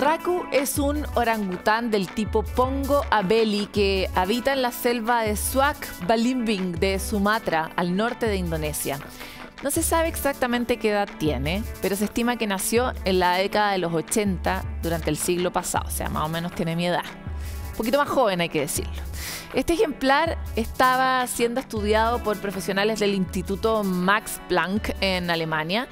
Raku es un orangután del tipo Pongo abeli que habita en la selva de Suak Balimbing de Sumatra, al norte de Indonesia. No se sabe exactamente qué edad tiene, pero se estima que nació en la década de los 80 durante el siglo pasado, o sea, más o menos tiene mi edad. Un poquito más joven, hay que decirlo. Este ejemplar estaba siendo estudiado por profesionales del Instituto Max Planck en Alemania,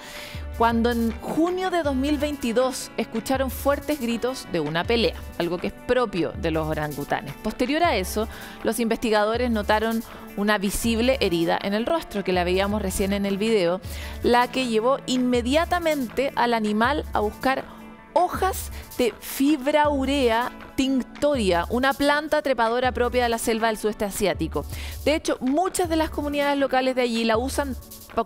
cuando en junio de 2022 escucharon fuertes gritos de una pelea, algo que es propio de los orangutanes. Posterior a eso, los investigadores notaron una visible herida en el rostro, que la veíamos recién en el video, la que llevó inmediatamente al animal a buscar hojas de Fibraurea tinctoria, una planta trepadora propia de la selva del sudeste asiático. De hecho, muchas de las comunidades locales de allí la usan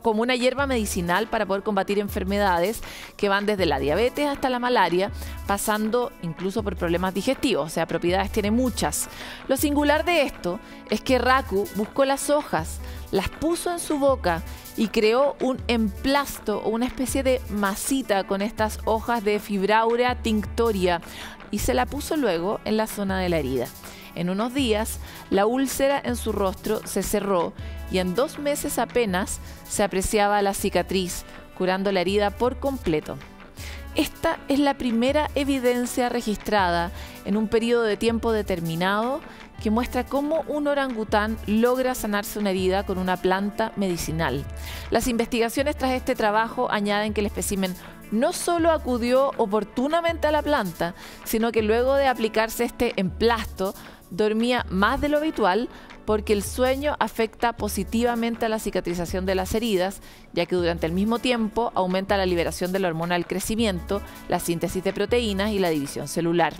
como una hierba medicinal para poder combatir enfermedades que van desde la diabetes hasta la malaria, pasando incluso por problemas digestivos, o sea, propiedades tiene muchas. Lo singular de esto es que Raku buscó las hojas, las puso en su boca y creó un emplasto o una especie de masita con estas hojas de Fibraurea tinctoria y se la puso luego en la zona de la herida. En unos días, la úlcera en su rostro se cerró y en 2 meses apenas se apreciaba la cicatriz, curando la herida por completo. Esta es la primera evidencia registrada en un periodo de tiempo determinado que muestra cómo un orangután logra sanarse una herida con una planta medicinal. Las investigaciones tras este trabajo añaden que el espécimen no solo acudió oportunamente a la planta, sino que luego de aplicarse este emplasto, dormía más de lo habitual porque el sueño afecta positivamente a la cicatrización de las heridas, ya que durante el mismo tiempo aumenta la liberación de la hormona del crecimiento, la síntesis de proteínas y la división celular.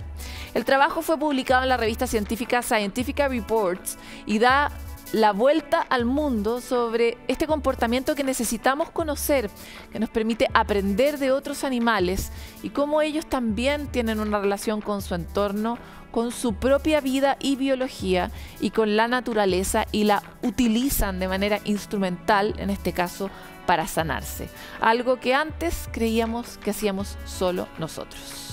El trabajo fue publicado en la revista científica Scientific Reports y da la vuelta al mundo sobre este comportamiento que necesitamos conocer, que nos permite aprender de otros animales y cómo ellos también tienen una relación con su entorno, con su propia vida y biología y con la naturaleza y la utilizan de manera instrumental, en este caso, para sanarse. Algo que antes creíamos que hacíamos solo nosotros.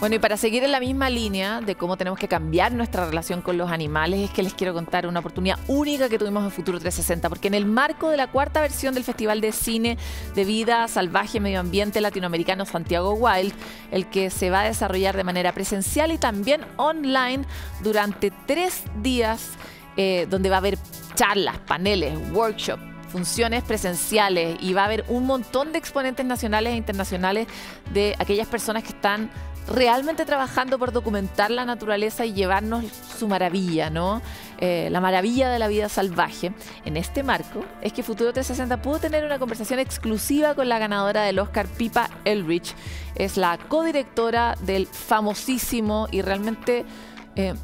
Bueno, y para seguir en la misma línea de cómo tenemos que cambiar nuestra relación con los animales, es que les quiero contar una oportunidad única que tuvimos en Futuro 360, porque en el marco de la 4ª versión del Festival de Cine de Vida Salvaje y Medio Ambiente Latinoamericano Santiago Wild, el que se va a desarrollar de manera presencial y también online durante 3 días, donde va a haber charlas, paneles, workshops, funciones presenciales y va a haber un montón de exponentes nacionales e internacionales de aquellas personas que están realmente trabajando por documentar la naturaleza y llevarnos su maravilla, ¿no? La maravilla de la vida salvaje. En este marco es que Futuro 360 pudo tener una conversación exclusiva con la ganadora del Oscar, Pippa Eldridge. Es la codirectora del famosísimo y realmente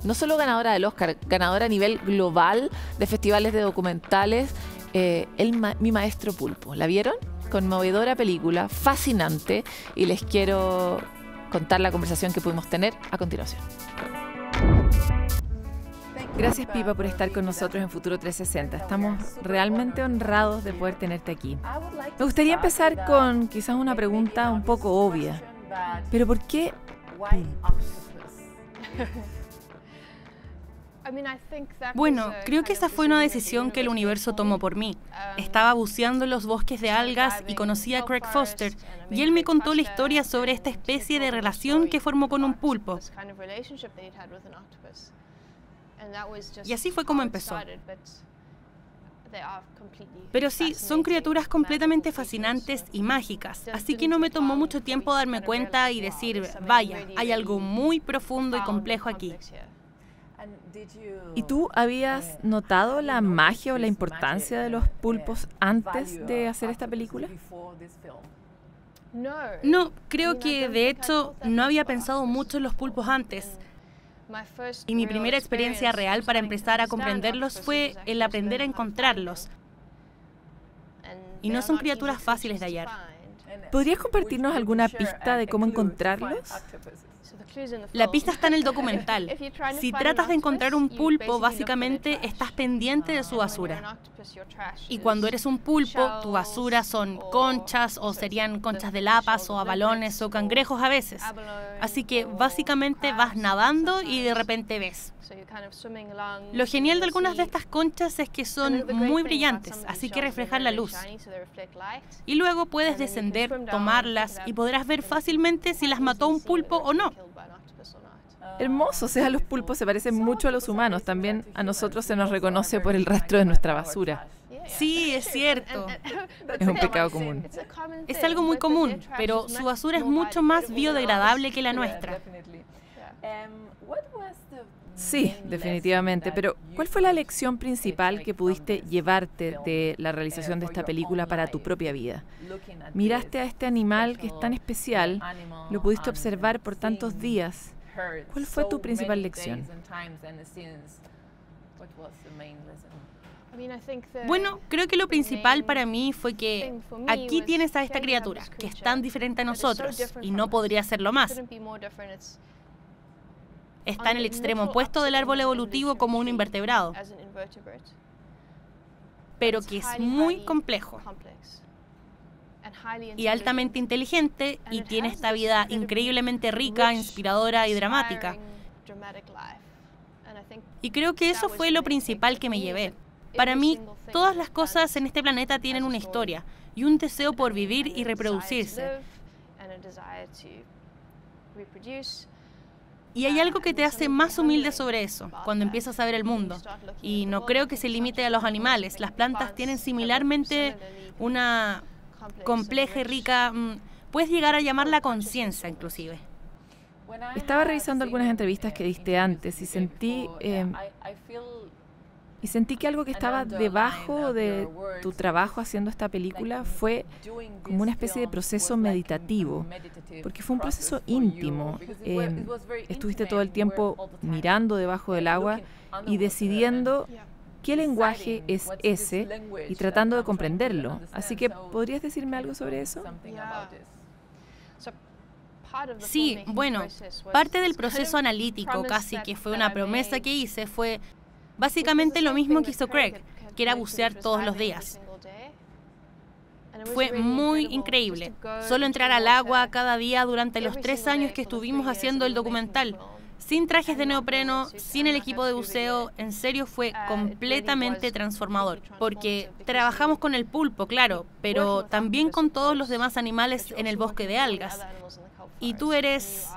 no solo ganadora del Oscar, ganadora a nivel global de festivales de documentales, Mi Maestro Pulpo. ¿La vieron? Conmovedora película, fascinante, y les quiero contar la conversación que pudimos tener a continuación. Gracias, Pipa, por estar con nosotros en Futuro 360. Estamos realmente honrados de poder tenerte aquí. Me gustaría empezar con quizás una pregunta un poco obvia, pero ¿por qué pulpos? Bueno, creo que esa fue una decisión que el universo tomó por mí. Estaba buceando en los bosques de algas y conocí a Craig Foster, y él me contó la historia sobre esta especie de relación que formó con un pulpo. Y así fue como empezó. Pero sí, son criaturas completamente fascinantes y mágicas, así que no me tomó mucho tiempo darme cuenta y decir, vaya, hay algo muy profundo y complejo aquí. ¿Y tú habías notado la magia o la importancia de los pulpos antes de hacer esta película? No, creo que de hecho no había pensado mucho en los pulpos antes. Y mi primera experiencia real para empezar a comprenderlos fue el aprender a encontrarlos. Y no son criaturas fáciles de hallar. ¿Podrías compartirnos alguna pista de cómo encontrarlos? La pista está en el documental. Si tratas de encontrar un pulpo, básicamente estás pendiente de su basura. Y cuando eres un pulpo, tu basura son conchas o serían conchas de lapas o abalones o cangrejos a veces. Así que básicamente vas nadando y de repente ves. Lo genial de algunas de estas conchas es que son muy brillantes, así que reflejan la luz. Y luego puedes descender, tomarlas y podrás ver fácilmente si las mató un pulpo o no. Hermoso, o sea, los pulpos se parecen mucho a los humanos. También a nosotros se nos reconoce por el rastro de nuestra basura. Sí, es cierto. Es un pecado común. Es algo muy común, pero su basura es mucho más biodegradable que la nuestra. Sí, definitivamente. Pero, ¿cuál fue la lección principal que pudiste llevarte de la realización de esta película para tu propia vida? Miraste a este animal que es tan especial, lo pudiste observar por tantos días. ¿Cuál fue tu principal lección? Bueno, creo que lo principal para mí fue que aquí tienes a esta criatura, que es tan diferente a nosotros, y no podría serlo más. Está en el extremo opuesto del árbol evolutivo como un invertebrado, pero que es muy complejo y altamente inteligente y tiene esta vida increíblemente rica, inspiradora y dramática. Y creo que eso fue lo principal que me llevé. Para mí, todas las cosas en este planeta tienen una historia y un deseo por vivir y reproducirse. Y hay algo que te hace más humilde sobre eso, cuando empiezas a ver el mundo. Y no creo que se limite a los animales. Las plantas tienen similarmente una compleja y rica, puedes llegar a llamarla conciencia inclusive. Estaba revisando algunas entrevistas que diste antes y sentí que algo que estaba debajo de tu trabajo haciendo esta película fue como una especie de proceso meditativo, porque fue un proceso íntimo. Estuviste todo el tiempo mirando debajo del agua y decidiendo qué lenguaje es ese y tratando de comprenderlo. Así que, ¿podrías decirme algo sobre eso? Sí, bueno, parte del proceso analítico, casi que fue una promesa que hice, fue básicamente lo mismo que hizo Craig, que era bucear todos los días. Fue muy increíble. Solo entrar al agua cada día durante los 3 años que estuvimos haciendo el documental. Sin trajes de neopreno, sin el equipo de buceo, en serio fue completamente transformador. Porque trabajamos con el pulpo, claro, pero también con todos los demás animales en el bosque de algas. Y tú eres...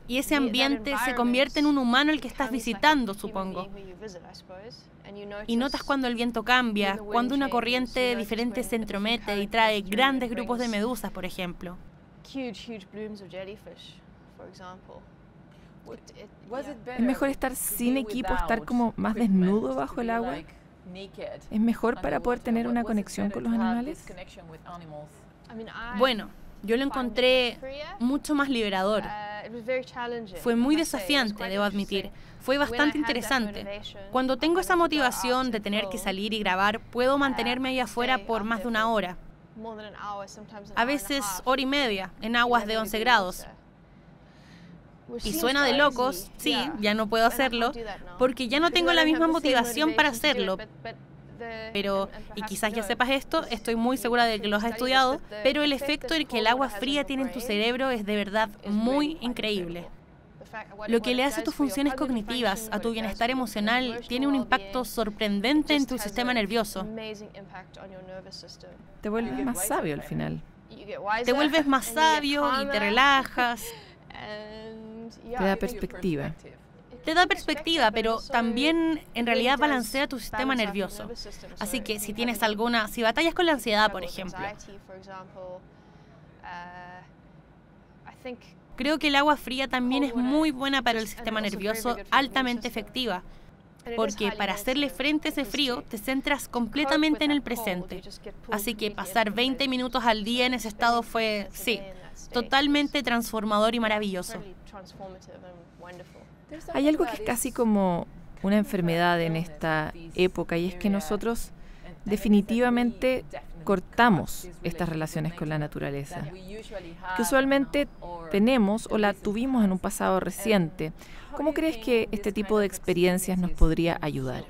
Y ese ambiente se convierte en un humano el que estás visitando, supongo. Y notas cuando el viento cambia, cuando una corriente diferente se entromete y trae grandes grupos de medusas, por ejemplo. ¿Es mejor estar sin equipo, estar como más desnudo bajo el agua? ¿Es mejor para poder tener una conexión con los animales? Bueno, yo lo encontré mucho más liberador. Fue muy desafiante, debo admitir. Fue bastante interesante. Cuando tengo esa motivación de tener que salir y grabar, puedo mantenerme ahí afuera por más de 1 hora. A veces 1 hora y media, en aguas de 11 grados. Y suena de locos, sí, ya no puedo hacerlo, porque ya no tengo la misma motivación para hacerlo. Pero, y quizás ya sepas esto, estoy muy segura de que lo has estudiado, pero el efecto que el agua fría tiene en tu cerebro es de verdad muy increíble. Lo que le hace a tus funciones cognitivas, a tu bienestar emocional, tiene un impacto sorprendente en tu sistema nervioso. Te vuelves más sabio al final. Te vuelves más sabio y te relajas. Te da perspectiva. Te da perspectiva, pero también en realidad balancea tu sistema nervioso. Así que si tienes si batallas con la ansiedad, por ejemplo, creo que el agua fría también es muy buena para el sistema nervioso, altamente efectiva. Porque para hacerle frente a ese frío, te centras completamente en el presente. Así que pasar 20 minutos al día en ese estado fue, sí, totalmente transformador y maravilloso. Hay algo que es casi como una enfermedad en esta época y es que nosotros definitivamente cortamos estas relaciones con la naturaleza, que usualmente tenemos o la tuvimos en un pasado reciente. ¿Cómo crees que este tipo de experiencias nos podría ayudar?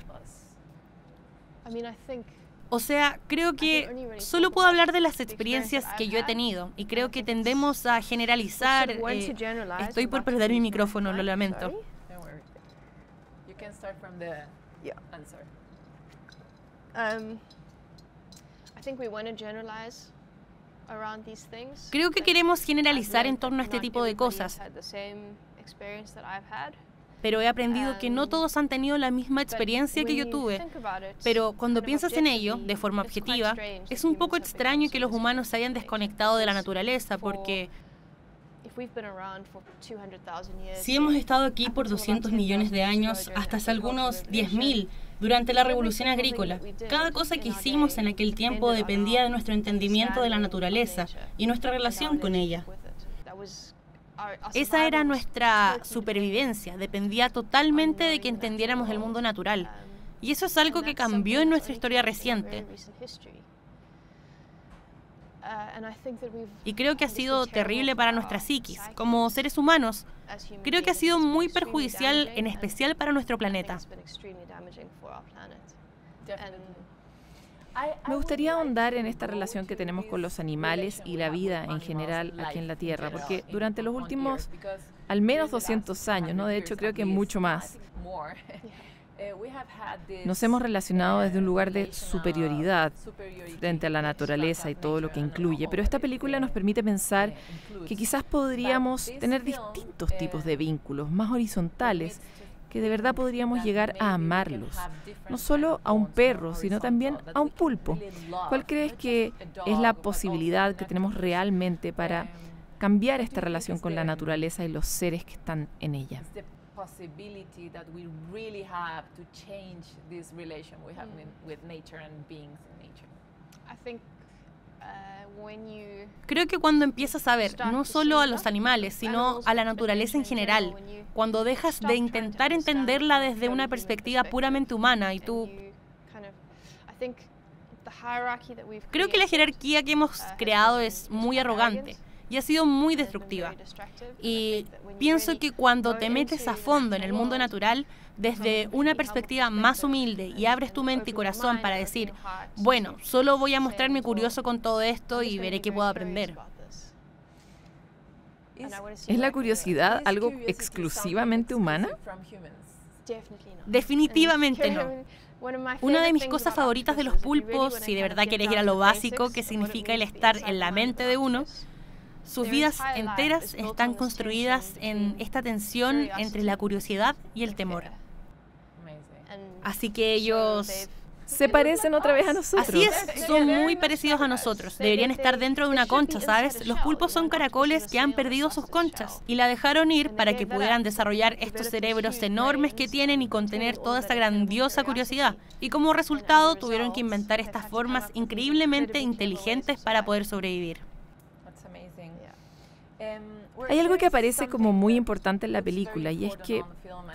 O sea, creo que solo puedo hablar de las experiencias que yo he tenido y creo que tendemos a generalizar. Estoy por perder mi micrófono, lo lamento. Creo que queremos generalizar en torno a este tipo de cosas, pero he aprendido que no todos han tenido la misma experiencia que yo tuve. Pero cuando piensas en ello, de forma objetiva, es un poco extraño que los humanos se hayan desconectado de la naturaleza, porque si hemos estado aquí por 200 millones de años, hasta hace algunos 10.000, durante la Revolución Agrícola, cada cosa que hicimos en aquel tiempo dependía de nuestro entendimiento de la naturaleza y nuestra relación con ella. Esa era nuestra supervivencia, dependía totalmente de que entendiéramos el mundo natural. Y eso es algo que cambió en nuestra historia reciente. Y creo que ha sido terrible para nuestra psiquis. Como seres humanos, creo que ha sido muy perjudicial, en especial para nuestro planeta. Me gustaría ahondar en esta relación que tenemos con los animales y la vida en general aquí en la Tierra, porque durante los últimos al menos 200 años, ¿no? De hecho creo que mucho más, nos hemos relacionado desde un lugar de superioridad frente a la naturaleza y todo lo que incluye, pero esta película nos permite pensar que quizás podríamos tener distintos tipos de vínculos, más horizontales, que de verdad podríamos llegar a amarlos, no solo a un perro, sino también a un pulpo. ¿Cuál crees que es la posibilidad que tenemos realmente para cambiar esta relación con la naturaleza y los seres que están en ella? Creo que cuando empiezas a ver no solo a los animales, sino a la naturaleza en general, cuando dejas de intentar entenderla desde una perspectiva puramente humana y tú... Creo que la jerarquía que hemos creado es muy arrogante y ha sido muy destructiva. Y pienso que cuando te metes a fondo en el mundo natural, desde una perspectiva más humilde y abres tu mente y corazón para decir, bueno, solo voy a mostrarme curioso con todo esto y veré qué puedo aprender. ¿Es la curiosidad algo exclusivamente humana? Definitivamente no. Una de mis cosas favoritas de los pulpos, si de verdad quieres ir a lo básico, que significa el estar en la mente de uno, sus vidas enteras están construidas en esta tensión entre la curiosidad y el temor. Así que ellos... Se parecen otra vez a nosotros. Así es, son muy parecidos a nosotros. Deberían estar dentro de una concha, ¿sabes? Los pulpos son caracoles que han perdido sus conchas y la dejaron ir para que pudieran desarrollar estos cerebros enormes que tienen y contener toda esa grandiosa curiosidad. Y como resultado tuvieron que inventar estas formas increíblemente inteligentes para poder sobrevivir. Hay algo que aparece como muy importante en la película y es que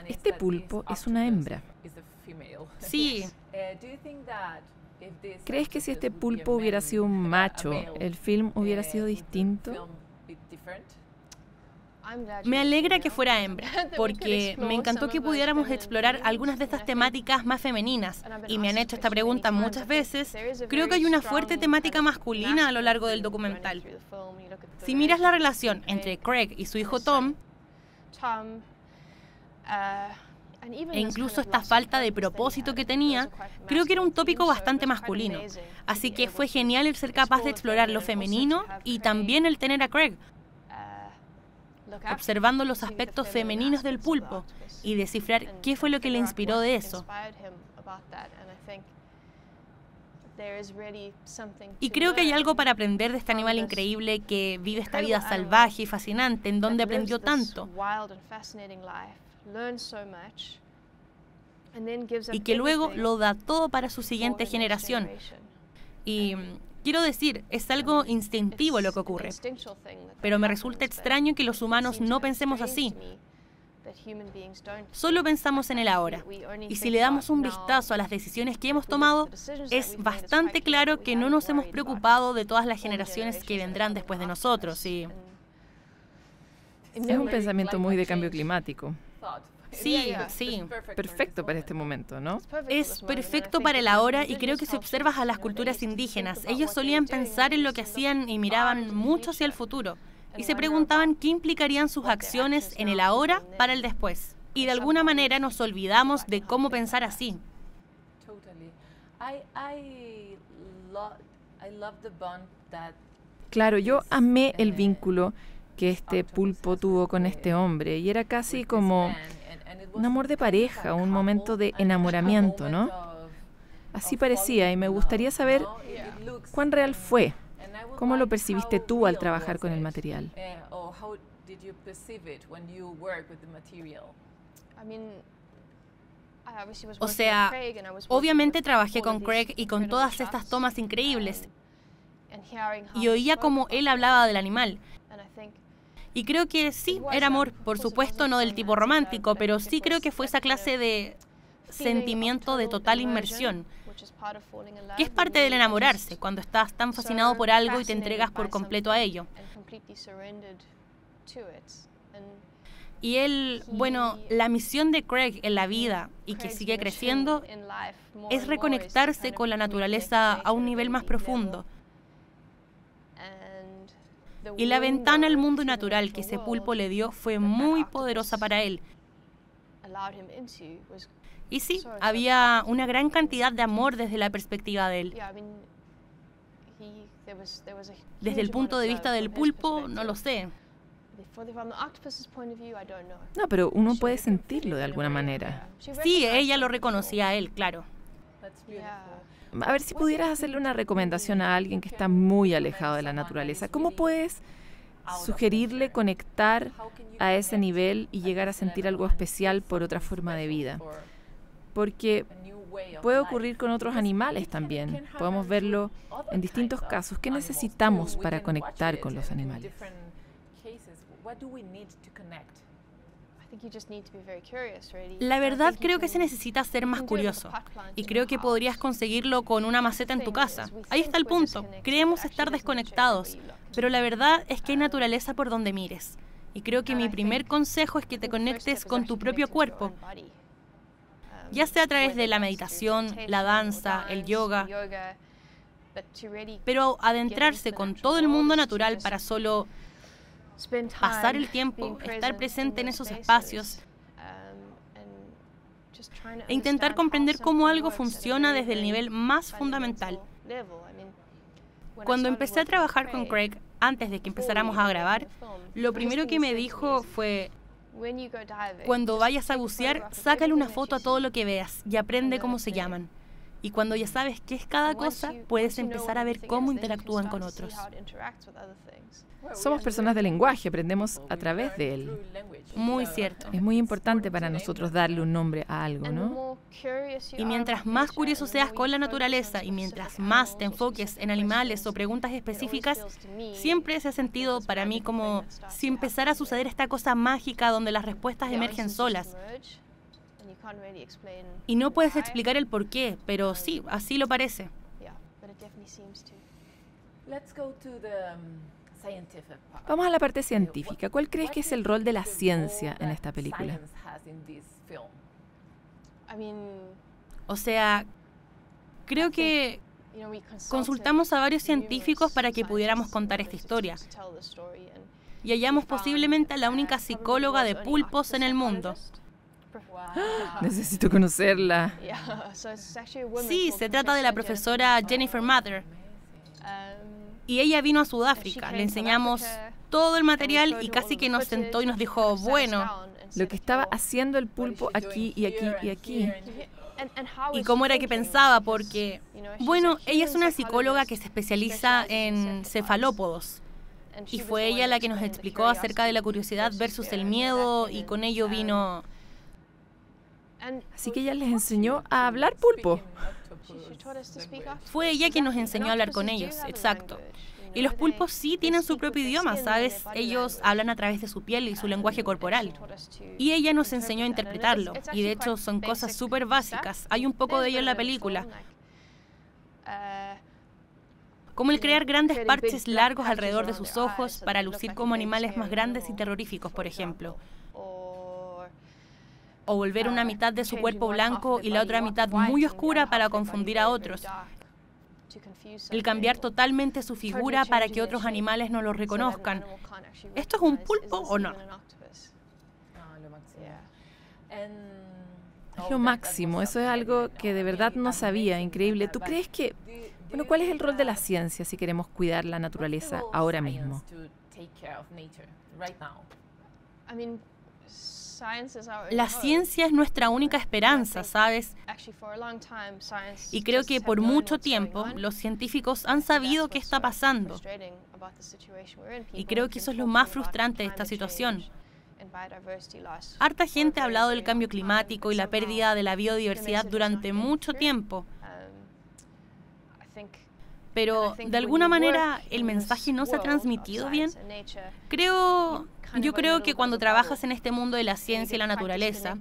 este pulpo es una hembra. Sí. ¿Crees que si este pulpo hubiera sido un macho, el film hubiera sido distinto? Me alegra que fuera hembra, porque me encantó que pudiéramos explorar algunas de estas temáticas más femeninas. Y me han hecho esta pregunta muchas veces. Creo que hay una fuerte temática masculina a lo largo del documental. Si miras la relación entre Craig y su hijo Tom, e incluso esta falta de propósito que tenía, creo que era un tópico bastante masculino. Así que fue genial el ser capaz de explorar lo femenino y también el tener a Craig, observando los aspectos femeninos del pulpo y descifrar qué fue lo que le inspiró de eso. Y creo que hay algo para aprender de este animal increíble que vive esta vida salvaje y fascinante, en donde aprendió tanto. Y que luego lo da todo para su siguiente generación. Y quiero decir, es algo instintivo lo que ocurre. Pero me resulta extraño que los humanos no pensemos así. Solo pensamos en el ahora. Y si le damos un vistazo a las decisiones que hemos tomado, es bastante claro que no nos hemos preocupado de todas las generaciones que vendrán después de nosotros. Y es un pensamiento muy de cambio climático. sí. Perfecto para este momento, ¿no? Es perfecto para el ahora y creo que si observas a las culturas indígenas, ellos solían pensar en lo que hacían y miraban mucho hacia el futuro. Y se preguntaban qué implicarían sus acciones en el ahora para el después. Y de alguna manera nos olvidamos de cómo pensar así. Claro, yo amé el vínculo que este pulpo tuvo con este hombre y era casi como un amor de pareja, un momento de enamoramiento, ¿no? Así parecía y me gustaría saber cuán real fue. ¿Cómo lo percibiste tú al trabajar con el material? O sea, obviamente trabajé con Craig y con todas estas tomas increíbles. Y oía cómo él hablaba del animal. Y creo que sí, era amor, por supuesto no del tipo romántico, pero sí creo que fue esa clase de sentimiento de total inmersión, que es parte del enamorarse, cuando estás tan fascinado por algo y te entregas por completo a ello. Y él, bueno, la misión de Craig en la vida y que sigue creciendo es reconectarse con la naturaleza a un nivel más profundo. Y la ventana al mundo natural que ese pulpo le dio fue muy poderosa para él. Y sí, había una gran cantidad de amor desde la perspectiva de él. Desde el punto de vista del pulpo, no lo sé. No, pero uno puede sentirlo de alguna manera. Sí, ella lo reconocía a él, claro. A ver si pudieras hacerle una recomendación a alguien que está muy alejado de la naturaleza. ¿Cómo puedes sugerirle conectar a ese nivel y llegar a sentir algo especial por otra forma de vida? Porque puede ocurrir con otros animales también. Podemos verlo en distintos casos. ¿Qué necesitamos para conectar con los animales? La verdad creo que se necesita ser más curioso y creo que podrías conseguirlo con una maceta en tu casa. Ahí está el punto. Creemos estar desconectados, pero la verdad es que hay naturaleza por donde mires. Y creo que mi primer consejo es que te conectes con tu propio cuerpo, ya sea a través de la meditación, la danza, el yoga, pero adentrarse con todo el mundo natural para solo pasar el tiempo, estar presente en esos espacios e intentar comprender cómo algo funciona desde el nivel más fundamental. Cuando empecé a trabajar con Craig, antes de que empezáramos a grabar, lo primero que me dijo fue: cuando vayas a bucear, sácale una foto a todo lo que veas y aprende cómo se llaman. Y cuando ya sabes qué es cada cosa, puedes empezar a ver cómo interactúan con otros. Somos personas de lenguaje, aprendemos a través de él. Muy cierto. Es muy importante para nosotros darle un nombre a algo, ¿no? Y mientras más curioso seas con la naturaleza y mientras más te enfoques en animales o preguntas específicas, siempre se ha sentido para mí como si empezara a suceder esta cosa mágica donde las respuestas emergen solas. Y no puedes explicar el por qué, pero sí, así lo parece. Vamos a la parte científica. ¿Cuál crees que es el rol de la ciencia en esta película? O sea, creo que consultamos a varios científicos para que pudiéramos contar esta historia. Y hallamos posiblemente a la única psicóloga de pulpos en el mundo. Necesito conocerla. Sí, se trata de la profesora Jennifer Mather. Y ella vino a Sudáfrica, le enseñamos todo el material y casi que nos sentó y nos dijo, bueno, lo que estaba haciendo el pulpo aquí y aquí y aquí. Y cómo era que pensaba, porque, bueno, ella es una psicóloga que se especializa en cefalópodos. Y fue ella la que nos explicó acerca de la curiosidad versus el miedo y con ello vino... Así que ella les enseñó a hablar pulpo. Fue ella quien nos enseñó a hablar con ellos, exacto. Y los pulpos sí tienen su propio idioma, ¿sabes? Ellos hablan a través de su piel y su lenguaje corporal. Y ella nos enseñó a interpretarlo. Y de hecho son cosas súper básicas. Hay un poco de ello en la película. Como el crear grandes parches largos alrededor de sus ojos para lucir como animales más grandes y terroríficos, por ejemplo. O volver una mitad de su cuerpo blanco y la otra mitad muy oscura para confundir a otros. El cambiar totalmente su figura para que otros animales no lo reconozcan. ¿Esto es un pulpo o no? Es lo máximo, eso es algo que de verdad no sabía, increíble. ¿Tú crees que, bueno, cuál es el rol de la ciencia si queremos cuidar la naturaleza ahora mismo? La ciencia es nuestra única esperanza, ¿sabes? Y creo que por mucho tiempo los científicos han sabido qué está pasando. Y creo que eso es lo más frustrante de esta situación. Harta gente ha hablado del cambio climático y la pérdida de la biodiversidad durante mucho tiempo. Pero, de alguna manera, ¿el mensaje no se ha transmitido bien? Yo creo que cuando trabajas en este mundo de la ciencia y la naturaleza,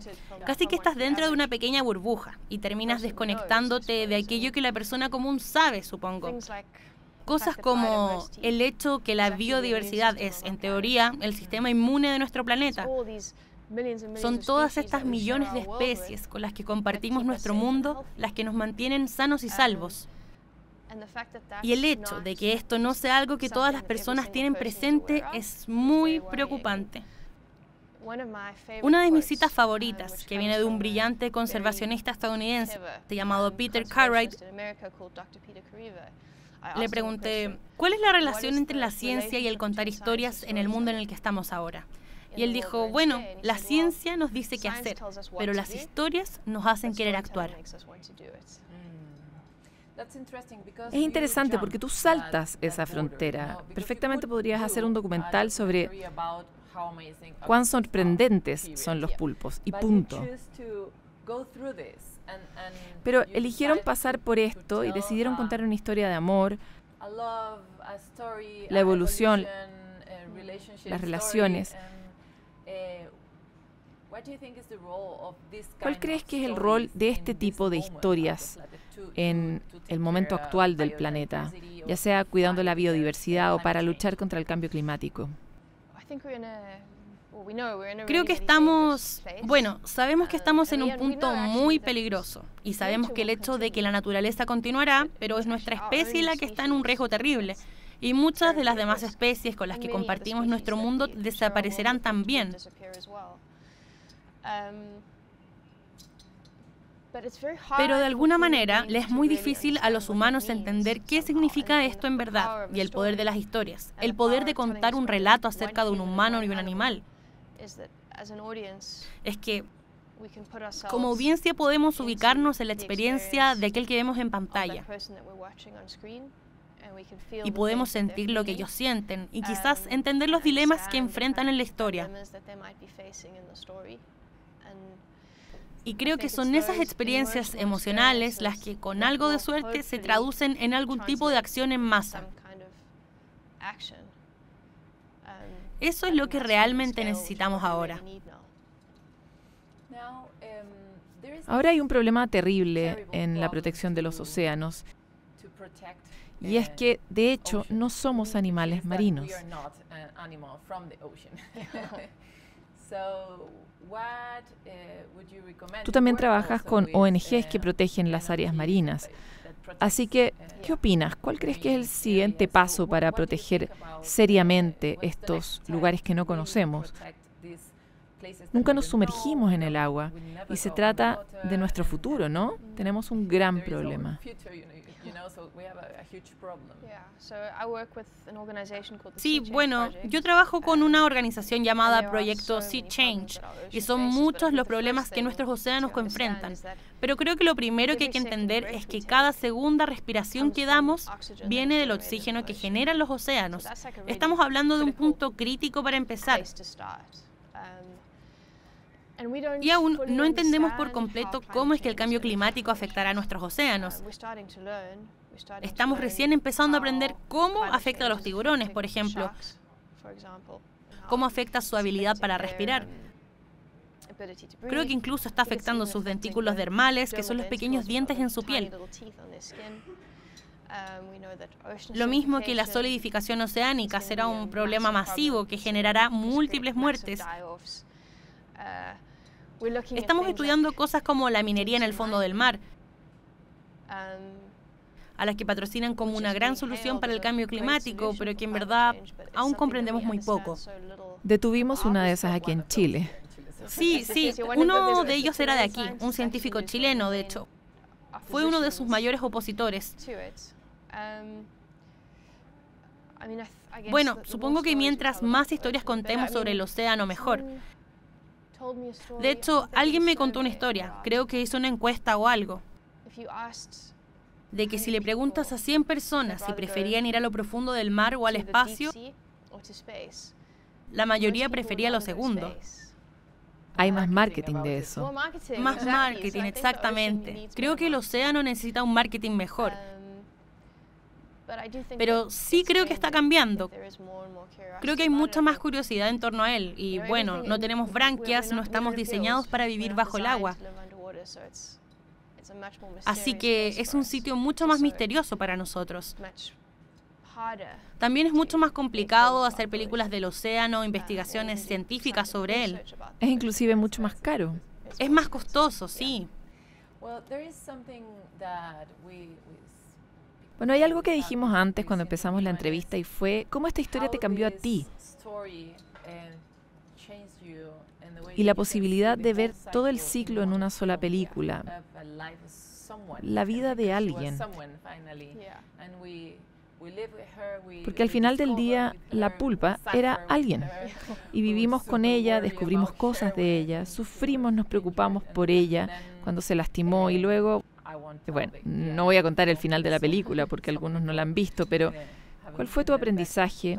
casi que estás dentro de una pequeña burbuja y terminas desconectándote de aquello que la persona común sabe, supongo. Cosas como el hecho que la biodiversidad es, en teoría, el sistema inmune de nuestro planeta. Son todas estas millones de especies con las que compartimos nuestro mundo las que nos mantienen sanos y salvos. Y el hecho de que esto no sea algo que todas las personas tienen presente es muy preocupante. Una de mis citas favoritas, que viene de un brillante conservacionista estadounidense llamado Peter Cartwright, le pregunté, ¿cuál es la relación entre la ciencia y el contar historias en el mundo en el que estamos ahora? Y él dijo, bueno, la ciencia nos dice qué hacer, pero las historias nos hacen querer actuar. Es interesante porque tú saltas esa frontera. Perfectamente podrías hacer un documental sobre cuán sorprendentes son los pulpos, y punto. Pero eligieron pasar por esto y decidieron contar una historia de amor, la evolución, las relaciones. ¿Cuál crees que es el rol de este tipo de historias en el momento actual del planeta, ya sea cuidando la biodiversidad o para luchar contra el cambio climático? Creo que sabemos que estamos en un punto muy peligroso y sabemos que el hecho de que la naturaleza continuará, pero es nuestra especie la que está en un riesgo terrible y muchas de las demás especies con las que compartimos nuestro mundo desaparecerán también. Pero de alguna manera le es muy difícil a los humanos entender qué significa esto en verdad y el poder de las historias, el poder de contar un relato acerca de un humano y un animal. Es que, como audiencia, podemos ubicarnos en la experiencia de aquel que vemos en pantalla y podemos sentir lo que ellos sienten y quizás entender los dilemas que enfrentan en la historia. Y creo que son esas experiencias emocionales las que, con algo de suerte, se traducen en algún tipo de acción en masa. Eso es lo que realmente necesitamos ahora. Ahora hay un problema terrible en la protección de los océanos. Y es que, de hecho, no somos animales marinos. Tú también trabajas con ONGs que protegen las áreas marinas. Así que, ¿qué opinas? ¿Cuál crees que es el siguiente paso para proteger seriamente estos lugares que no conocemos? Nunca nos sumergimos en el agua y se trata de nuestro futuro, ¿no? Tenemos un gran problema. Sí, bueno, yo trabajo con una organización llamada Proyecto Sea Change y son muchos los problemas que nuestros océanos enfrentan. Pero creo que lo primero que hay que entender es que cada segunda respiración que damos viene del oxígeno que generan los océanos. Estamos hablando de un punto crítico para empezar. Y aún no entendemos por completo cómo es que el cambio climático afectará a nuestros océanos. Estamos recién empezando a aprender cómo afecta a los tiburones, por ejemplo, cómo afecta su habilidad para respirar. Creo que incluso está afectando sus dentículos dermales, que son los pequeños dientes en su piel. Lo mismo que la solidificación oceánica será un problema masivo que generará múltiples muertes. Estamos estudiando cosas como la minería en el fondo del mar, a las que patrocinan como una gran solución para el cambio climático, pero que en verdad aún comprendemos muy poco. Detuvimos una de esas aquí en Chile. Sí, uno de ellos era de aquí, un científico chileno, de hecho. Fue uno de sus mayores opositores. Bueno, supongo que mientras más historias contemos sobre el océano, mejor. De hecho, alguien me contó una historia, creo que hizo una encuesta o algo, de que si le preguntas a 100 personas si preferían ir a lo profundo del mar o al espacio, la mayoría prefería lo segundo. Hay más marketing de eso. Más marketing, exactamente. Creo que el océano necesita un marketing mejor. Pero sí creo que está cambiando. Creo que hay mucha más curiosidad en torno a él. Y bueno, no tenemos branquias, no estamos diseñados para vivir bajo el agua. Así que es un sitio mucho más misterioso para nosotros. También es mucho más complicado hacer películas del océano, investigaciones científicas sobre él. Es inclusive mucho más caro. Es más costoso, sí. Bueno, hay algo que dijimos antes cuando empezamos la entrevista y fue cómo esta historia te cambió a ti. Y la posibilidad de ver todo el ciclo en una sola película. La vida de alguien. Porque al final del día, la pulpa era alguien. Y vivimos con ella, descubrimos cosas de ella, sufrimos, nos preocupamos por ella cuando se lastimó y luego... Bueno, no voy a contar el final de la película porque algunos no la han visto, pero ¿cuál fue tu aprendizaje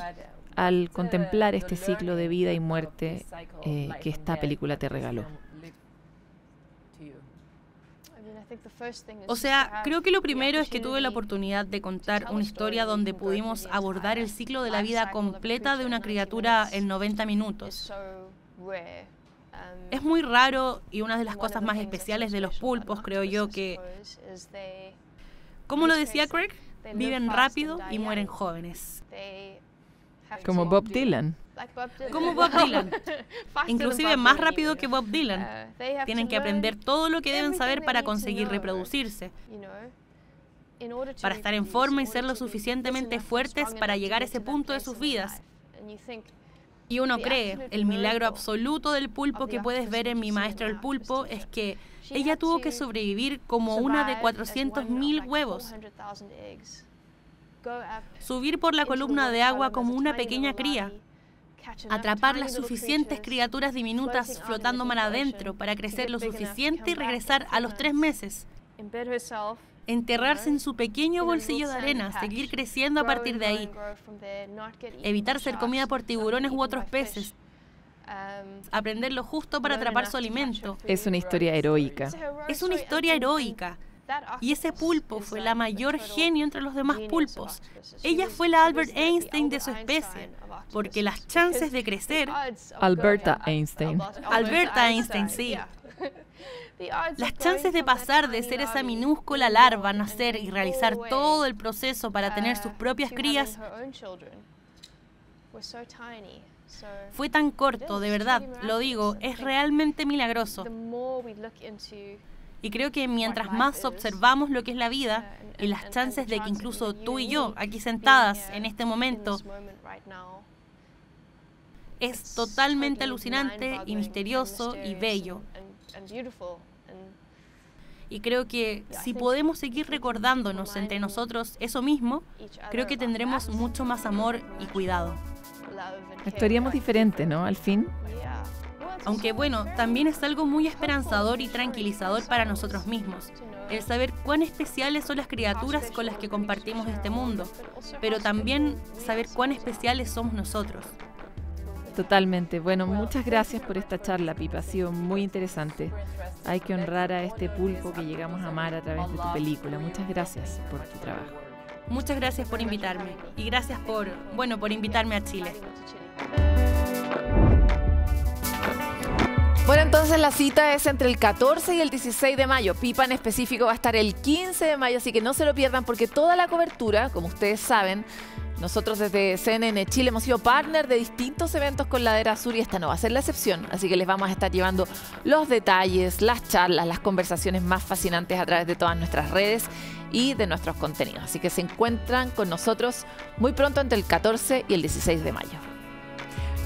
al contemplar este ciclo de vida y muerte que esta película te regaló? O sea, creo que lo primero es que tuve la oportunidad de contar una historia donde pudimos abordar el ciclo de la vida completa de una criatura en 90 minutos. Es muy raro y una de las cosas más especiales de los pulpos, creo yo, que, como lo decía Craig, viven rápido y mueren jóvenes. Como Bob Dylan. Como Bob Dylan. Inclusive más rápido que Bob Dylan. Tienen que aprender todo lo que deben saber para conseguir reproducirse, para estar en forma y ser lo suficientemente fuertes para llegar a ese punto de sus vidas. Y uno cree, el milagro absoluto del pulpo que puedes ver en Mi maestro el pulpo es que ella tuvo que sobrevivir como una de 400.000 huevos. Subir por la columna de agua como una pequeña cría. Atrapar las suficientes criaturas diminutas flotando mar adentro para crecer lo suficiente y regresar a los 3 meses. Enterrarse en su pequeño bolsillo de arena, seguir creciendo a partir de ahí. Evitar ser comida por tiburones u otros peces. Aprender lo justo para atrapar su alimento. Es una historia heroica. Es una historia heroica. Y ese pulpo fue la mayor genio entre los demás pulpos. Ella fue la Albert Einstein de su especie, porque las chances de crecer... Alberta Einstein. Alberta Einstein, sí. Las chances de pasar de ser esa minúscula larva, nacer y realizar todo el proceso para tener sus propias crías fue tan corto, de verdad, lo digo, es realmente milagroso. Y creo que mientras más observamos lo que es la vida y las chances de que incluso tú y yo, aquí sentadas en este momento, es totalmente alucinante y misterioso y bello. Y creo que si podemos seguir recordándonos entre nosotros eso mismo, creo que tendremos mucho más amor y cuidado. Actuaríamos diferente, ¿no? Al fin. Aunque bueno, también es algo muy esperanzador y tranquilizador para nosotros mismos, el saber cuán especiales son las criaturas con las que compartimos este mundo, pero también saber cuán especiales somos nosotros. Totalmente. Bueno, muchas gracias por esta charla, Pipa. Ha sido muy interesante. Hay que honrar a este pulpo que llegamos a amar a través de tu película. Muchas gracias por tu trabajo. Muchas gracias por invitarme y gracias por invitarme a Chile. Bueno, entonces la cita es entre el 14 y el 16 de mayo. Pipa en específico va a estar el 15 de mayo, así que no se lo pierdan porque toda la cobertura, como ustedes saben, nosotros desde CNN Chile hemos sido partner de distintos eventos con Ladera Sur y esta no va a ser la excepción. Así que les vamos a estar llevando los detalles, las charlas, las conversaciones más fascinantes a través de todas nuestras redes y de nuestros contenidos. Así que se encuentran con nosotros muy pronto entre el 14 y el 16 de mayo.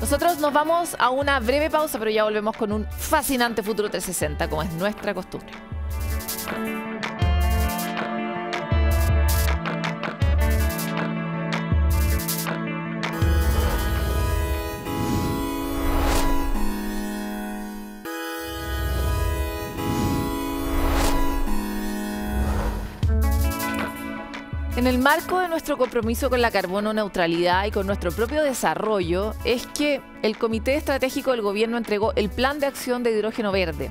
Nosotros nos vamos a una breve pausa, pero ya volvemos con un fascinante Futuro 360, como es nuestra costumbre. En el marco de nuestro compromiso con la carbono neutralidad y con nuestro propio desarrollo, es que el Comité Estratégico del Gobierno entregó el Plan de Acción de Hidrógeno Verde.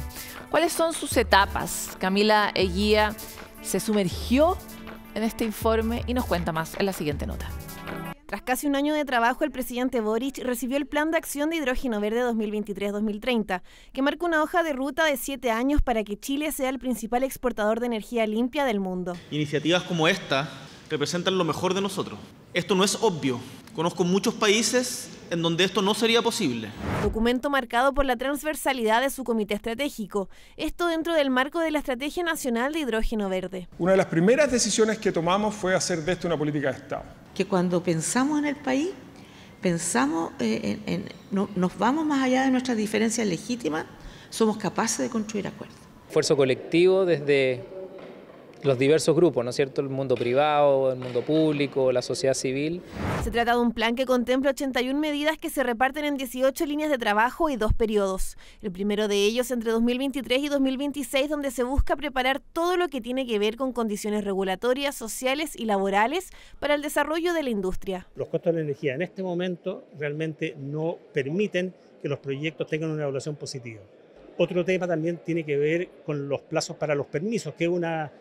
¿Cuáles son sus etapas? Camila Eguía se sumergió en este informe y nos cuenta más en la siguiente nota. Tras casi un año de trabajo, el presidente Boric recibió el Plan de Acción de Hidrógeno Verde 2023-2030, que marca una hoja de ruta de 7 años para que Chile sea el principal exportador de energía limpia del mundo. Iniciativas como esta representan lo mejor de nosotros. Esto no es obvio. Conozco muchos países en donde esto no sería posible. Documento marcado por la transversalidad de su comité estratégico. Esto dentro del marco de la Estrategia Nacional de Hidrógeno Verde. Una de las primeras decisiones que tomamos fue hacer de esto una política de Estado. Que cuando pensamos en el país, nos vamos más allá de nuestras diferencias legítimas, somos capaces de construir acuerdos. Esfuerzo colectivo desde los diversos grupos, ¿no es cierto? El mundo privado, el mundo público, la sociedad civil. Se trata de un plan que contempla 81 medidas que se reparten en 18 líneas de trabajo y 2 periodos. El primero de ellos entre 2023 y 2026, donde se busca preparar todo lo que tiene que ver con condiciones regulatorias, sociales y laborales para el desarrollo de la industria. Los costos de la energía en este momento realmente no permiten que los proyectos tengan una evaluación positiva. Otro tema también tiene que ver con los plazos para los permisos, que es una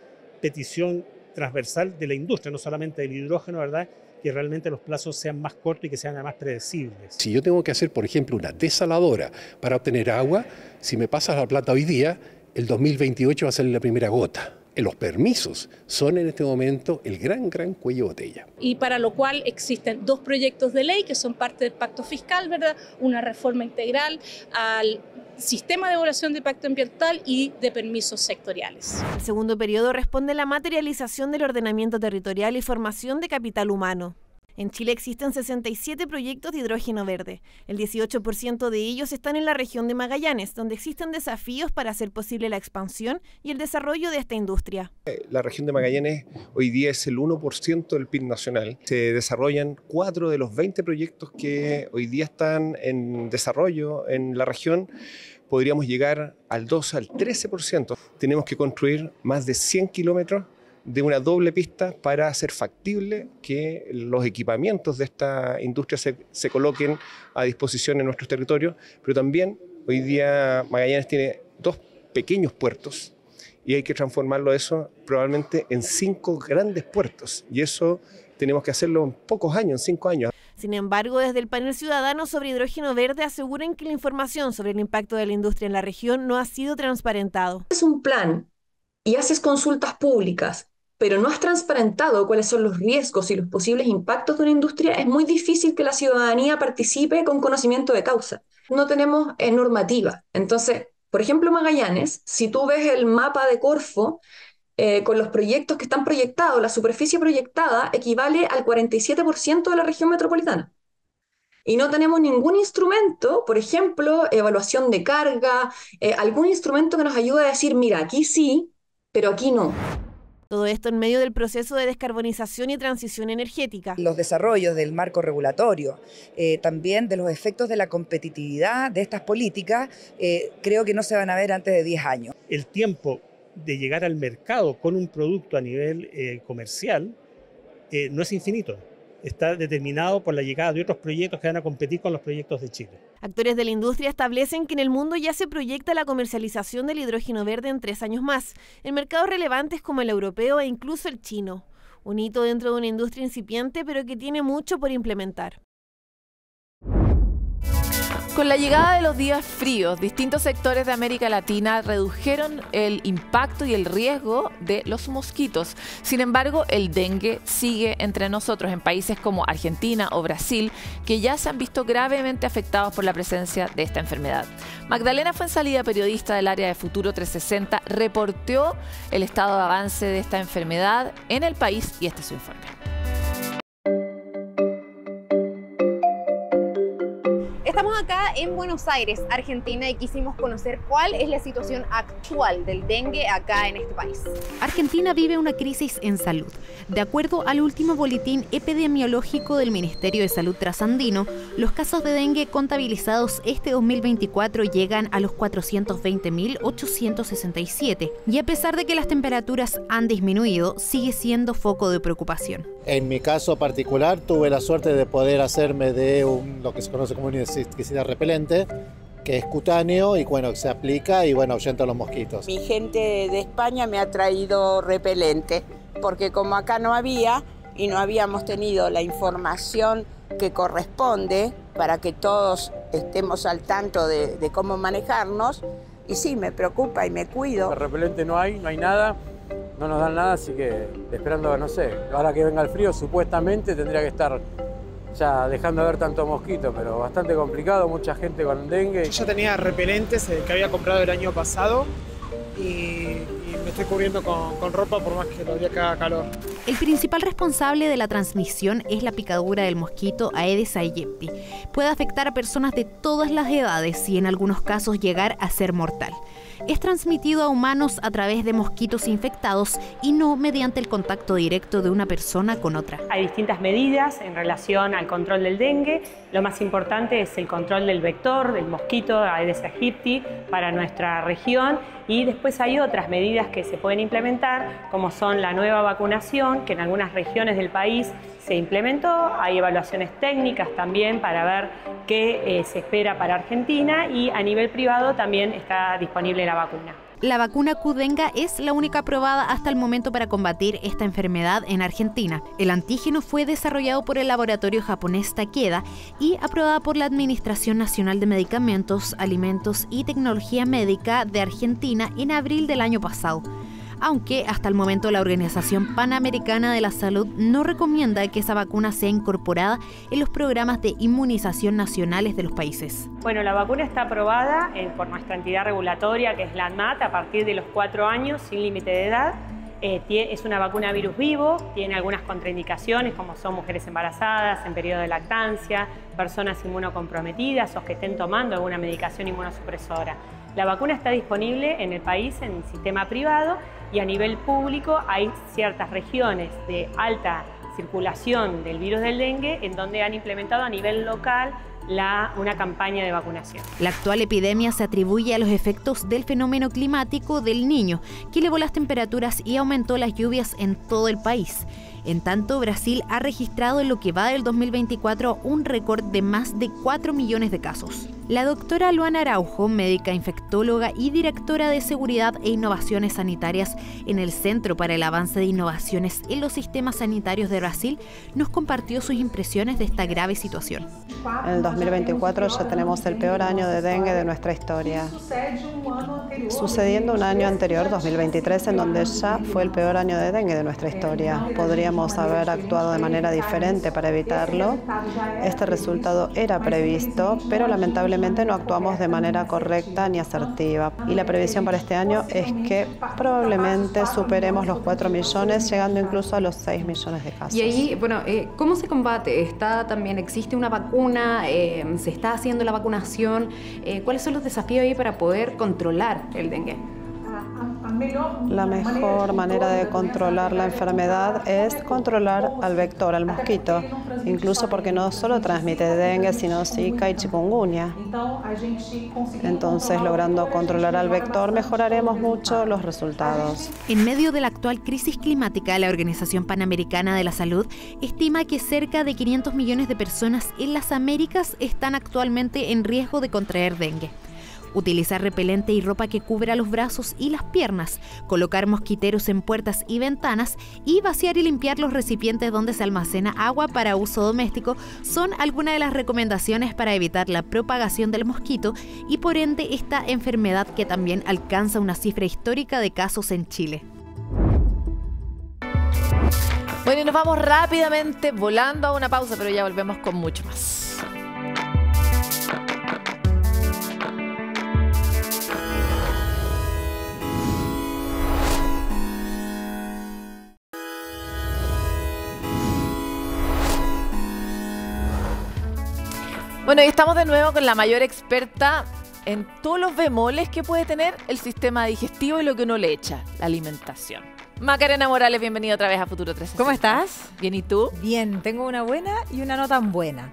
petición transversal de la industria, no solamente del hidrógeno, ¿verdad?, que realmente los plazos sean más cortos y que sean además predecibles. Si yo tengo que hacer, por ejemplo, una desaladora para obtener agua, si me pasas la plata hoy día, el 2028 va a salir la primera gota. Los permisos son en este momento el gran cuello de botella. Y para lo cual existen 2 proyectos de ley que son parte del pacto fiscal, ¿verdad? Una reforma integral al sistema de evaluación de impacto ambiental y de permisos sectoriales. El segundo periodo responde a la materialización del ordenamiento territorial y formación de capital humano. En Chile existen 67 proyectos de hidrógeno verde. El 18% de ellos están en la región de Magallanes, donde existen desafíos para hacer posible la expansión y el desarrollo de esta industria. La región de Magallanes hoy día es el 1% del PIB nacional. Se desarrollan 4 de los 20 proyectos que hoy día están en desarrollo en la región. Podríamos llegar al 2 al 13%. Tenemos que construir más de 100 kilómetros de una doble pista para hacer factible que los equipamientos de esta industria se coloquen a disposición en nuestros territorios, pero también hoy día Magallanes tiene 2 pequeños puertos y hay que transformarlo eso probablemente en 5 grandes puertos, y eso tenemos que hacerlo en pocos años, en 5 años. Sin embargo, desde el panel ciudadano sobre hidrógeno verde aseguran que la información sobre el impacto de la industria en la región no ha sido transparentado. Es un plan y haces consultas públicas, pero no has transparentado cuáles son los riesgos y los posibles impactos de una industria, es muy difícil que la ciudadanía participe con conocimiento de causa. No tenemos normativa. Entonces, por ejemplo, Magallanes, si tú ves el mapa de Corfo, con los proyectos que están proyectados, la superficie proyectada equivale al 47% de la región metropolitana. Y no tenemos ningún instrumento, por ejemplo, evaluación de carga, algún instrumento que nos ayude a decir, mira, aquí sí, pero aquí no. Todo esto en medio del proceso de descarbonización y transición energética. Los desarrollos del marco regulatorio, también de los efectos de la competitividad de estas políticas, creo que no se van a ver antes de 10 años. El tiempo de llegar al mercado con un producto a nivel comercial no es infinito. Está determinado por la llegada de otros proyectos que van a competir con los proyectos de Chile. Actores de la industria establecen que en el mundo ya se proyecta la comercialización del hidrógeno verde en 3 años más, en mercados relevantes como el europeo e incluso el chino. Un hito dentro de una industria incipiente, pero que tiene mucho por implementar. Con la llegada de los días fríos, distintos sectores de América Latina redujeron el impacto y el riesgo de los mosquitos. Sin embargo, el dengue sigue entre nosotros en países como Argentina o Brasil, que ya se han visto gravemente afectados por la presencia de esta enfermedad. Magdalena Fuenzalida, periodista del área de Futuro 360, reportó el estado de avance de esta enfermedad en el país y este es su informe. Estamos acá en Buenos Aires, Argentina, y quisimos conocer cuál es la situación actual del dengue acá en este país. Argentina vive una crisis en salud. De acuerdo al último boletín epidemiológico del Ministerio de Salud Trasandino, los casos de dengue contabilizados este 2024 llegan a los 420.867 y a pesar de que las temperaturas han disminuido, sigue siendo foco de preocupación. En mi caso particular tuve la suerte de poder hacerme de lo que se conoce como un insecticida repelente, que es cutáneo y bueno, se aplica y bueno, ahuyenta a los mosquitos. Mi gente de España me ha traído repelente, porque como acá no había y no habíamos tenido la información que corresponde para que todos estemos al tanto de cómo manejarnos, y sí, me preocupa y me cuido. El repelente no hay nada, no nos dan nada, así que esperando, no sé, ahora que venga el frío supuestamente tendría que estar ya dejando de ver tanto mosquito, pero bastante complicado, mucha gente con dengue. Yo ya tenía repelentes que había comprado el año pasado y me estoy cubriendo con ropa por más que los días que haga calor. El principal responsable de la transmisión es la picadura del mosquito Aedes aegypti. Puede afectar a personas de todas las edades y en algunos casos llegar a ser mortal. Es transmitido a humanos a través de mosquitos infectados y no mediante el contacto directo de una persona con otra. Hay distintas medidas en relación al control del dengue. Lo más importante es el control del vector, del mosquito Aedes aegypti para nuestra región, y después hay otras medidas que se pueden implementar, como son la nueva vacunación, que en algunas regiones del país se implementó. Hay evaluaciones técnicas también para ver qué se espera para Argentina, y a nivel privado también está disponible la vacuna. La vacuna Qdenga es la única aprobada hasta el momento para combatir esta enfermedad en Argentina. El antígeno fue desarrollado por el laboratorio japonés Takeda y aprobada por la Administración Nacional de Medicamentos, Alimentos y Tecnología Médica de Argentina en abril del año pasado. Aunque hasta el momento la Organización Panamericana de la Salud no recomienda que esa vacuna sea incorporada en los programas de inmunización nacionales de los países. Bueno, la vacuna está aprobada por nuestra entidad regulatoria, que es la ANMAT, a partir de los 4 años, sin límite de edad. Es una vacuna virus vivo, tiene algunas contraindicaciones, como son mujeres embarazadas, en periodo de lactancia, personas inmunocomprometidas o que estén tomando alguna medicación inmunosupresora. La vacuna está disponible en el país en el sistema privado, y a nivel público hay ciertas regiones de alta circulación del virus del dengue en donde han implementado a nivel local una campaña de vacunación. La actual epidemia se atribuye a los efectos del fenómeno climático del Niño, que elevó las temperaturas y aumentó las lluvias en todo el país. En tanto, Brasil ha registrado en lo que va del 2024 un récord de más de 4 millones de casos. La doctora Luana Araujo, médica infectóloga y directora de Seguridad e Innovaciones Sanitarias en el Centro para el Avance de Innovaciones en los Sistemas Sanitarios de Brasil, nos compartió sus impresiones de esta grave situación. En el 2024 ya tenemos el peor año de dengue de nuestra historia, sucediendo un año anterior, 2023, en donde ya fue el peor año de dengue de nuestra historia. Podríamos haber actuado de manera diferente para evitarlo. Este resultado era previsto, pero lamentablemente no actuamos de manera correcta ni asertiva. Y la previsión para este año es que probablemente superemos los 4 millones, llegando incluso a los 6 millones de casos. Y ahí, bueno, ¿cómo se combate? ¿Existe una vacuna? ¿Se está haciendo la vacunación? ¿Cuáles son los desafíos ahí para poder controlar el dengue? La mejor manera de controlar la enfermedad es controlar al vector, al mosquito, incluso porque no solo transmite dengue, sino Zika y chikungunya. Entonces, logrando controlar al vector, mejoraremos mucho los resultados. En medio de la actual crisis climática, la Organización Panamericana de la Salud estima que cerca de 500 millones de personas en las Américas están actualmente en riesgo de contraer dengue. Utilizar repelente y ropa que cubra los brazos y las piernas, colocar mosquiteros en puertas y ventanas y vaciar y limpiar los recipientes donde se almacena agua para uso doméstico son algunas de las recomendaciones para evitar la propagación del mosquito y por ende esta enfermedad que también alcanza una cifra histórica de casos en Chile. Bueno, y nos vamos rápidamente volando a una pausa, pero ya volvemos con mucho más. Bueno, y estamos de nuevo con la mayor experta en todos los bemoles que puede tener el sistema digestivo y lo que uno le echa, la alimentación. Macarena Morales, bienvenida otra vez a Futuro 360. ¿Cómo estás? Bien, ¿y tú? Bien, tengo una buena y una no tan buena.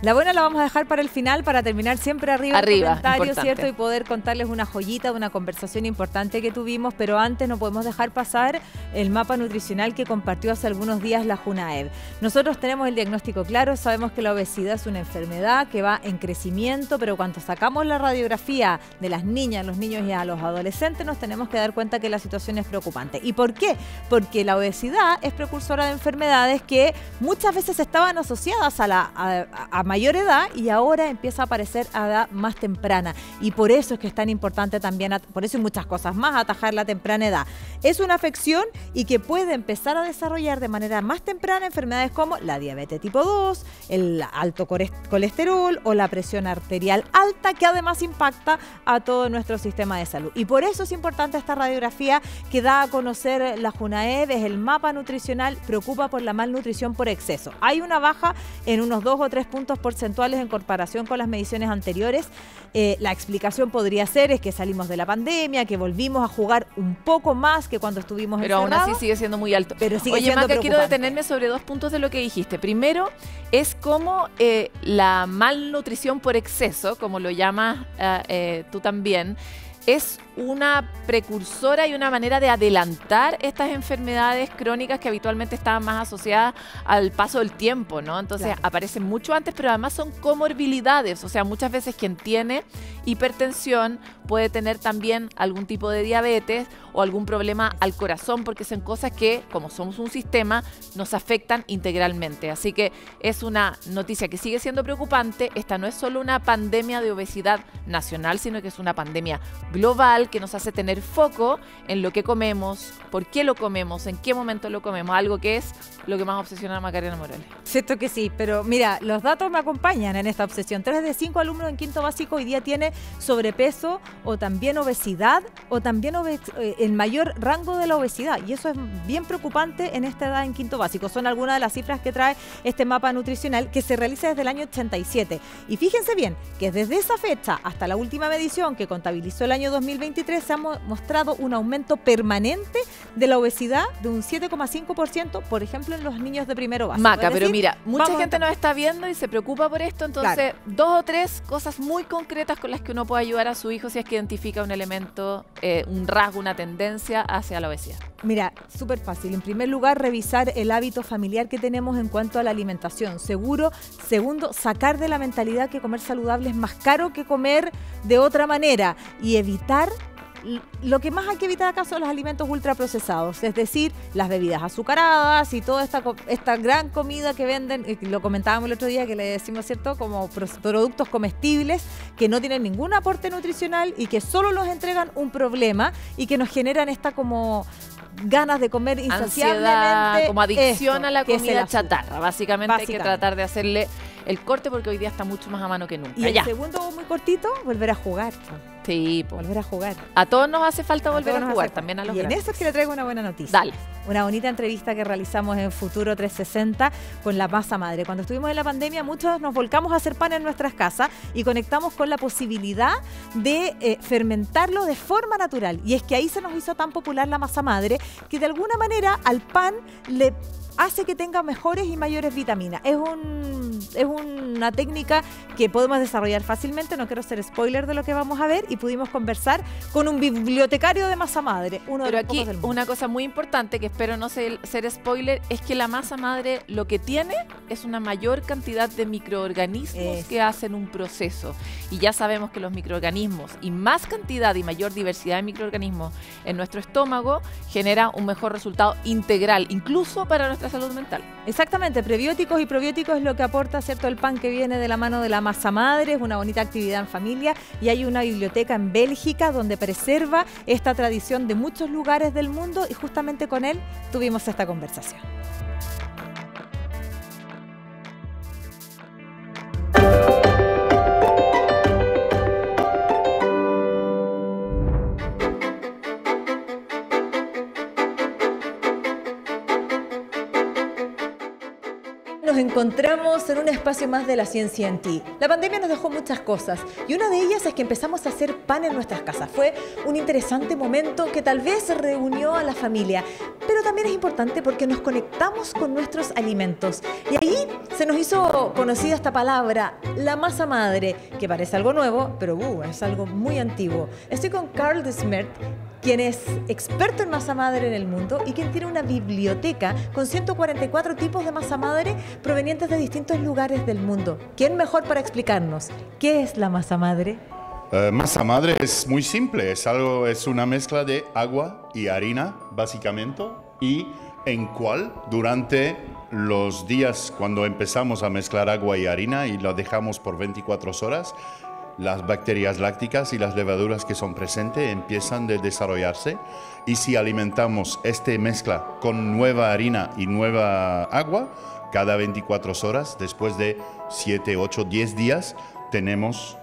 La buena la vamos a dejar para el final, para terminar siempre arriba el comentario, ¿cierto? Y poder contarles una joyita de una conversación importante que tuvimos, pero antes no podemos dejar pasar el mapa nutricional que compartió hace algunos días la Junaed. Nosotros tenemos el diagnóstico claro, sabemos que la obesidad es una enfermedad que va en crecimiento, pero cuando sacamos la radiografía de las niñas, los niños y a los adolescentes, nos tenemos que dar cuenta que la situación es preocupante. ¿Y por qué? Porque la obesidad es precursora de enfermedades que muchas veces estaban asociadas a mayor edad y ahora empieza a aparecer a edad más temprana, y por eso es que es tan importante también, por eso y muchas cosas más, atajar la temprana edad. Es una afección y que puede empezar a desarrollar de manera más temprana enfermedades como la diabetes tipo 2, el alto colesterol o la presión arterial alta, que además impacta a todo nuestro sistema de salud. Y por eso es importante esta radiografía que da a conocer la Junaed, es el mapa nutricional, preocupa por la malnutrición por exceso. Hay una baja en unos 2 o 3 puntos porcentuales en comparación con las mediciones anteriores. La explicación podría ser es que salimos de la pandemia, que volvimos a jugar un poco más que cuando estuvimos encerrados. Pero aún así sigue siendo muy alto. Pero sigue siendo preocupante. Quiero detenerme sobre 2 puntos de lo que dijiste. Primero, es como la malnutrición por exceso, como lo llamas tú también, es una precursora y una manera de adelantar estas enfermedades crónicas que habitualmente estaban más asociadas al paso del tiempo, ¿no? Entonces aparecen mucho antes, pero además son comorbilidades, o sea, muchas veces quien tiene hipertensión puede tener también algún tipo de diabetes o algún problema al corazón, porque son cosas que, como somos un sistema, nos afectan integralmente. Así que es una noticia que sigue siendo preocupante. Esta no es solo una pandemia de obesidad nacional, sino que es una pandemia global que nos hace tener foco en lo que comemos, por qué lo comemos, en qué momento lo comemos, algo que es lo que más obsesiona a Macarena Morales. Cierto que sí, pero mira, los datos me acompañan en esta obsesión. 3 de 5 alumnos en quinto básico hoy día tiene sobrepeso o también obesidad o también el mayor rango de la obesidad, y eso es bien preocupante en esta edad en quinto básico. Son algunas de las cifras que trae este mapa nutricional que se realiza desde el año 87. Y fíjense bien que desde esa fecha hasta la última medición que contabilizó el año 2023 se ha mostrado un aumento permanente de la obesidad de un 7,5%, por ejemplo, en los niños de primero básico. Maca, pero mira, mucha gente nos está viendo y se preocupa por esto, entonces 2 o 3 cosas muy concretas con las que uno puede ayudar a su hijo si es que identifica un elemento, un rasgo, una tendencia hacia la obesidad. Mira, súper fácil. En primer lugar, revisar el hábito familiar que tenemos en cuanto a la alimentación. Segundo, sacar de la mentalidad que comer saludable es más caro que comer de otra manera y evitar. Lo que más hay que evitar acá son los alimentos ultraprocesados, es decir, las bebidas azucaradas y toda esta gran comida que venden, lo comentábamos el otro día que le decimos, ¿cierto?, como productos comestibles que no tienen ningún aporte nutricional y que solo nos entregan un problema y que nos generan esta como ganas de comer insaciablemente. Ansiedad, como adicción a la comida chatarra. Básicamente hay que tratar de hacerle el corte porque hoy día está mucho más a mano que nunca. Y el segundo, muy cortito, volver a jugar. Sí, volver a jugar. A todos nos hace falta volver a jugar, también a los grandes. Y en eso es que le traigo una buena noticia. Dale. Una bonita entrevista que realizamos en Futuro 360 con la masa madre. Cuando estuvimos en la pandemia, muchos nos volcamos a hacer pan en nuestras casas y conectamos con la posibilidad de fermentarlo de forma natural. Y es que ahí se nos hizo tan popular la masa madre que de alguna manera al pan le hace que tenga mejores y mayores vitaminas. Es una técnica que podemos desarrollar fácilmente, no quiero ser spoiler de lo que vamos a ver, y pudimos conversar con un bibliotecario de masa madre, uno de los pocos del mundo. Una cosa muy importante, que espero no ser spoiler, es que la masa madre lo que tiene es una mayor cantidad de microorganismos que hacen un proceso. Y ya sabemos que los microorganismos, y más cantidad y mayor diversidad de microorganismos en nuestro estómago, genera un mejor resultado integral, incluso para nuestra salud mental. Exactamente, prebióticos y probióticos es lo que aporta, ¿cierto?, el pan que viene de la mano de la masa madre. Es una bonita actividad en familia, y hay una biblioteca en Bélgica donde preserva esta tradición de muchos lugares del mundo, y justamente con él tuvimos esta conversación. Nos encontramos en un espacio más de la ciencia en ti. La pandemia nos dejó muchas cosas, y una de ellas es que empezamos a hacer pan en nuestras casas. Fue un interesante momento que tal vez reunió a la familia, pero también es importante porque nos conectamos con nuestros alimentos. Y ahí se nos hizo conocida esta palabra, la masa madre, que parece algo nuevo, pero es algo muy antiguo. Estoy con Carl de Smeert, quien es experto en masa madre en el mundo y quien tiene una biblioteca con 144 tipos de masa madre provenientes de distintos lugares del mundo. ¿Quién mejor para explicarnos qué es la masa madre? Masa madre es muy simple, es una mezcla de agua y harina, básicamente, y en cual durante los días cuando empezamos a mezclar agua y harina y lo dejamos por 24 horas, las bacterias lácticas y las levaduras que son presentes empiezan a desarrollarse, y si alimentamos esta mezcla con nueva harina y nueva agua, cada 24 horas, después de 7, 8, 10 días, tenemos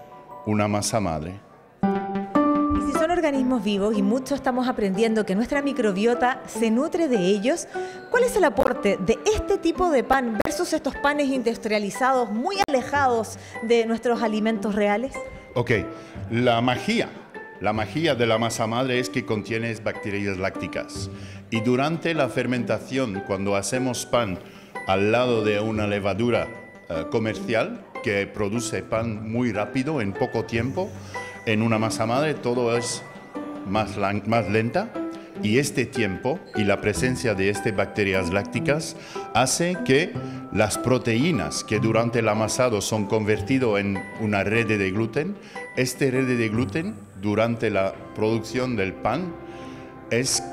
una masa madre. Y si son organismos vivos y mucho estamos aprendiendo que nuestra microbiota se nutre de ellos, ¿cuál es el aporte de este tipo de pan versus estos panes industrializados muy alejados de nuestros alimentos reales? Ok, la magia de la masa madre es que contiene bacterias lácticas, y durante la fermentación, cuando hacemos pan al lado de una levadura comercial que produce pan muy rápido en poco tiempo, en una masa madre todo es más lenta, y este tiempo y la presencia de estas bacterias lácticas hace que las proteínas que durante el amasado son convertidas en una red de gluten, esta red de gluten durante la producción del pan es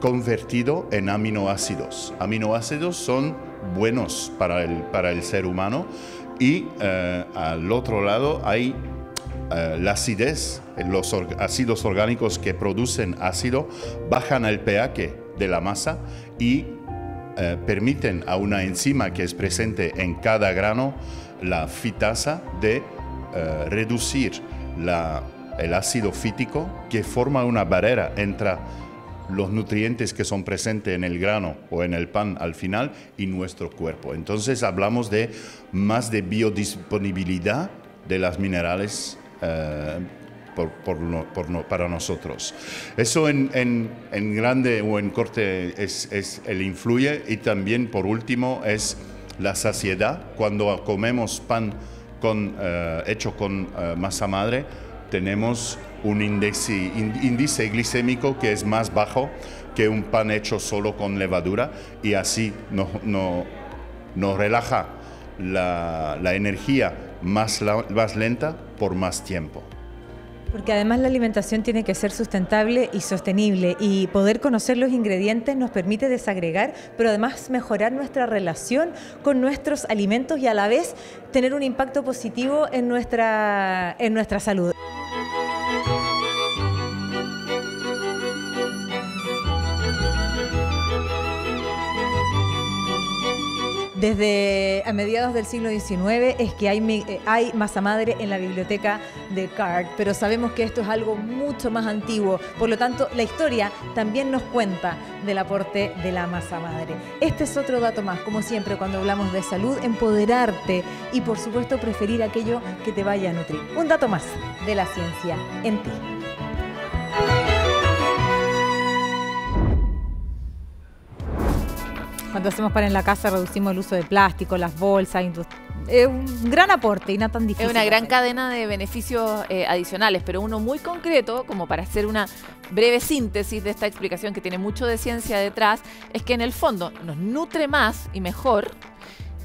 convertido en aminoácidos. Aminoácidos son buenos para el ser humano, y al otro lado hay la acidez, los ácidos orgánicos que producen ácido bajan el pH de la masa y permiten a una enzima que es presente en cada grano, la fitasa, de reducir el ácido fítico, que forma una barrera entre los nutrientes que son presentes en el grano o en el pan al final y nuestro cuerpo. Entonces hablamos de más de biodisponibilidad de los minerales para nosotros. Eso en grande o en corte es el influye, y también por último es la saciedad. Cuando comemos pan hecho con masa madre, tenemos un índice glicémico que es más bajo que un pan hecho solo con levadura, y así nos relaja la energía más lenta por más tiempo. Porque además la alimentación tiene que ser sustentable y sostenible, y poder conocer los ingredientes nos permite desagregar, pero además mejorar nuestra relación con nuestros alimentos y a la vez tener un impacto positivo en nuestra salud. Desde a mediados del siglo XIX es que hay masa madre en la biblioteca de Carl, pero sabemos que esto es algo mucho más antiguo. Por lo tanto, la historia también nos cuenta del aporte de la masa madre. Este es otro dato más, como siempre cuando hablamos de salud, empoderarte y por supuesto preferir aquello que te vaya a nutrir. Un dato más de la ciencia en ti. Cuando hacemos pan en la casa reducimos el uso de plástico, las bolsas, es un gran aporte y no tan difícil. Es una gran cadena de beneficios adicionales, pero uno muy concreto, como para hacer una breve síntesis de esta explicación que tiene mucho de ciencia detrás, es que en el fondo nos nutre más y mejor,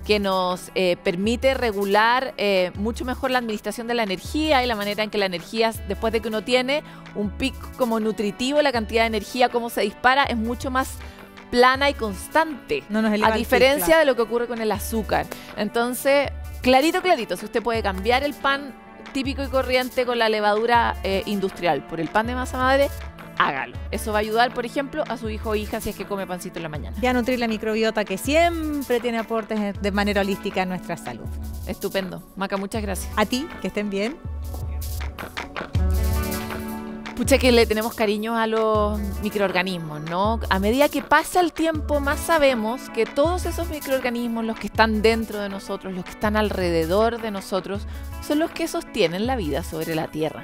que nos permite regular mucho mejor la administración de la energía y la manera en que la energía, después de que uno tiene un pico como nutritivo, la cantidad de energía, cómo se dispara, es mucho más plana y constante, a diferencia de lo que ocurre con el azúcar. Entonces, clarito, si usted puede cambiar el pan típico y corriente con la levadura industrial por el pan de masa madre, hágalo. Eso va a ayudar, por ejemplo, a su hijo o hija si es que come pancito en la mañana. Y a nutrir la microbiota, que siempre tiene aportes de manera holística a nuestra salud. Estupendo. Maca, muchas gracias. A ti, que estén bien. Pucha, que le tenemos cariño a los microorganismos, ¿no? A medida que pasa el tiempo, más sabemos que todos esos microorganismos, los que están dentro de nosotros, los que están alrededor de nosotros, son los que sostienen la vida sobre la Tierra.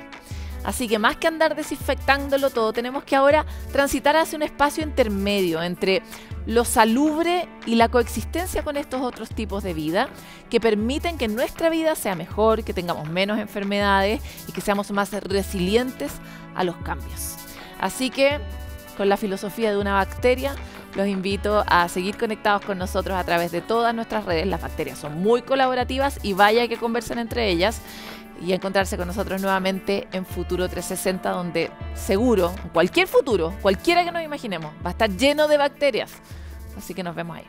Así que más que andar desinfectándolo todo, tenemos que ahora transitar hacia un espacio intermedio entre lo salubre y la coexistencia con estos otros tipos de vida que permiten que nuestra vida sea mejor, que tengamos menos enfermedades y que seamos más resilientes a los cambios. Así que, con la filosofía de una bacteria, los invito a seguir conectados con nosotros a través de todas nuestras redes. Las bacterias son muy colaborativas y vaya que conversen entre ellas. Y encontrarse con nosotros nuevamente en Futuro 360, donde seguro, cualquier futuro, cualquiera que nos imaginemos, va a estar lleno de bacterias. Así que nos vemos ahí.